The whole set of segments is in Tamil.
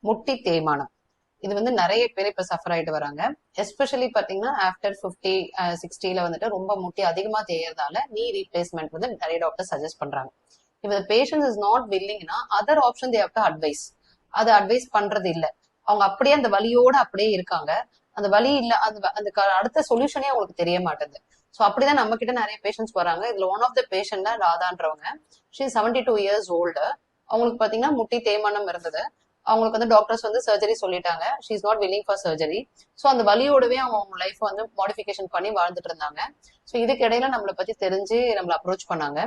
முட்டி தேய்மானம். இது வந்து நிறைய பேர் இப்ப சஃபர் ஆயிட்டு வராங்க. எஸ்பெஷலி பாத்தீங்கன்னா ஆஃப்டர் 50 60ல வந்துட்டு ரொம்ப முட்டி அதிகமா தேயறதால நீ ரீப்ளேஸ்மெண்ட் வந்து நிறைய டாக்டர் சஜஸ்ட் பண்றாங்க. இப்ப பேஷண்ட் இஸ் நாட் வில்லிங்னா other option they have to advise. அது அட்வைஸ் பண்றது இல்ல. அவங்க அப்படியே அந்த வலியோட அப்படியே இருக்காங்க. அந்த வலி இல்ல, அந்த அடுத்த சொல்யூஷனே அவங்களுக்கு தெரிய மாட்டேங்குது. ஸோ அப்படிதான் நம்ம கிட்ட நிறைய பேஷண்ட்ஸ் வராங்க. இதுல ஒன் ஆஃப் த பேஷண்ட் தான் ராதான்றவங்க. She 72 years old. அவங்களுக்கு பாத்தீங்கன்னா முட்டி தேய்மானம் இருந்தது. அவங்களுக்கு வந்து டாக்டர்ஸ் வந்து சர்ஜரி சொல்லிட்டாங்க. She is not willing for surgery. So அந்த வலியோடவே அவங்க லைஃப் வந்து மாடிஃபிகேஷன் பண்ணி வாழ்ந்துட்டு இருந்தாங்க. ஸோ இதுக்கு இடையில நம்மளை பத்தி தெரிஞ்சு நம்மளை அப்ரோச் பண்ணாங்க.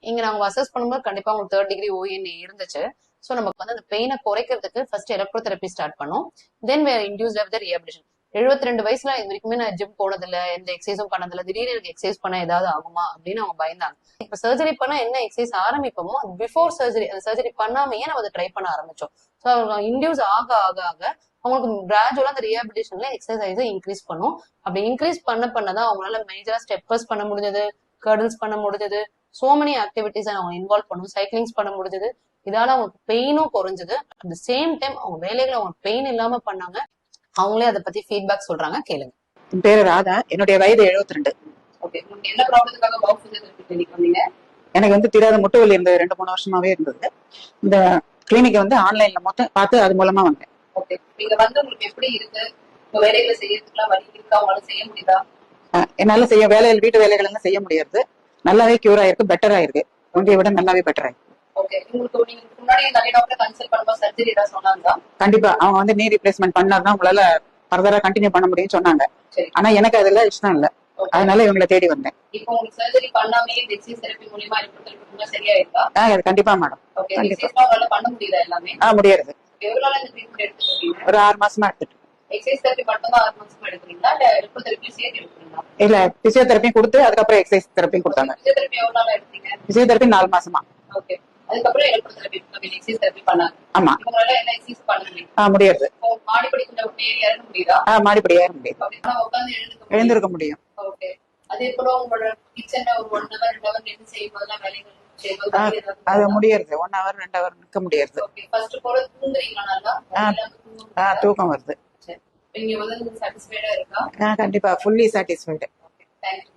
இங்க நாங்க அசஸ் பண்ணும்போது கண்டிப்பா அவங்களுக்கு 3rd டிகிரி ONA இருந்துச்சு. ஸோ நமக்கு வந்து அந்த பெயினை குறைக்கிறதுக்கு ஃபர்ஸ்ட் எலக்ட்ரோதெரப்பி ஸ்டார்ட் பண்ணோம். தென் வேர் இன்டியூஸ் ஆஃப் த ரீஹபிலிட்டேஷன். 72 வயசுல இது வரைக்குமே நான் ஜிம் போனதில்ல, எந்த எக்ஸசைஸும் பண்ணதில்ல, திடீர்னு எனக்கு எக்ஸசைஸ் பண்ண ஏதாவது ஆகுமா அப்படின்னு அவங்க பயந்தாங்க. இப்ப சர்ஜரி பண்ணா என்ன எக்ஸசைஸ் ஆரம்பிப்போமோ பிஃபோர் சர்ஜரி, அந்த சர்ஜரி பண்ணாமையே நம்ம அதை ட்ரை பண்ண ஆரம்பிச்சோம். ஸோ அவங்க இன்டியூஸ் ஆக ஆக ஆக அவங்களுக்கு கிராஜுவலா அந்த ரீஹபிலிட்டேஷன்ல எக்ஸசைஸை இன்க்ரீஸ் பண்ணும். அப்படி இன்க்ரீஸ் பண்ணதான் அவங்களால மேஜரா ஸ்டெப்பர்ஸ் பண்ண முடிஞ்சது, கர்டல்ஸ் பண்ண முடிஞ்சது, சோ மெனி ஆக்டிவிட்டிஸ் அவங்க இன்வால்வ் பண்ணும், சைக்கிளிங்ஸ் பண்ண முடிஞ்சது. இதால அவங்களுக்கு பெயினும் குறைஞ்சது. அட் த சேம் டைம் அவங்க வேலைகளை அவங்க பெயின் இல்லாம பண்ணாங்க. அவங்களே அதை பத்தி ஃபீட்பேக் சொல்றாங்க, கேளுங்க. என் பேரு ராதா, என்னுடைய வயது 72. ஓகே, உங்களுக்கு என்ன ப்ராப்ளத்துக்காக வாக் ஃபிசியோதெரபி கிளினிக் வந்தீங்க? எனக்கு வந்து தீராத முட்டு வலி இருந்தது, 2-3 வருஷமாவே இருந்தது. இந்த கிளினிக் வந்து ஆன்லைன்ல மொத்தம் பார்த்து அது மூலமா வந்தேன். ஓகே, நீங்க வந்து உங்களுக்கு எப்படி இருக்கு? உங்க வேலைகளை செய்யறதுக்குலாம் வலி இருக்கா? உங்களால செய்ய முடியுதா? என்னால வீட்டு வேலைகள் எல்லாம் செய்ய முடியாது. நல்லாவே கியூர் ஆயிருக்கு, பெட்டர் ஆயிருக்கு. முந்தைய விட நல்லாவே பெட்டர் ஆயிருக்கு. ஓகே, உங்களுக்கு நீங்க முன்னாடி நிறைய டாக்டர் கன்சல்ட் பண்ணும்போது சர்ஜரி ஏதாவது சொன்னாங்களா? கண்டிப்பா அவங்க வந்து நீ ரீப்ளேஸ்மெண்ட் பண்ணாதான் உங்களால ஃபர்தரா கண்டினியூ பண்ண முடியும்னு சொன்னாங்க. ஆனா எனக்கு அதுல இஷ்டம் இல்ல, அதனால இவங்களை தேடி வந்தேன். இப்போ உங்களுக்கு சர்ஜரி பண்ணாமே எக்ஸசைஸ் தெரபி மூலமா எலக்ட்ரோதெரபி சரியாயிருக்கா? கண்டிப்பா மேடம். ஓகே, எக்ஸசைஸ் உங்களால பண்ண முடியுதா எல்லாமே? முடியாது. எவ்வளவு நாள் இந்த ட்ரீட்மெண்ட் எடுத்துக்கிட்டீங்க? ஒரு 6 மாசமா எடுத்துட்டு. எக்ஸசைஸ் தெரபி மட்டும் தான் 6 மாசமா எடுக்கிறீங்களா, இல்ல எலக்ட்ரோதெரபி சேர்த்து எடுக்கிறீங்களா? இல்ல, பிசியோதெரபியும் கொடுத்து அதுக்கப்புறம் எக்ஸசைஸ் தெரப்பியும் கொடுத்தாங்க. பிசியோதெரபி எவ்வளவு நாள் எடுத்தீங்க? பிசியோதெரபி 4 மாசமா. ஓகே, அதுக்கப்புறம் எலக்ட்ரோதெரபி எக்ஸசைஸ் தெரபி பண்ணாங்க. ஆமா. உங்களால என்ன எக்ஸசைஸ் பண்ண முடியும்? முடியாது. மாடிப்படி கொஞ்சம் ஏற முடியுதா? மாடிப்படி ஏற முடியும். உட்காந்து எழுந்திருக்க முடியும். ஓகே, அதே போல உங்களோட கிச்சன்ல ஒரு 1 hour 2 hour நின்று செய்யும்போதெல்லாம் வேலைகள் அது முடியாது. 1 hour 2 hour நிற்க முடியாது. ஓகே, ஃபர்ஸ்ட் போல தூங்குறீங்களா? நல்லா தூக்கம் வருது. நீங்க வந்து சாட்டிஸ்ஃபைடா இருக்கா? கண்டிப்பா ஃபுல்லி சாட்டிஸ்ஃபைடு. தேங்க்யூ.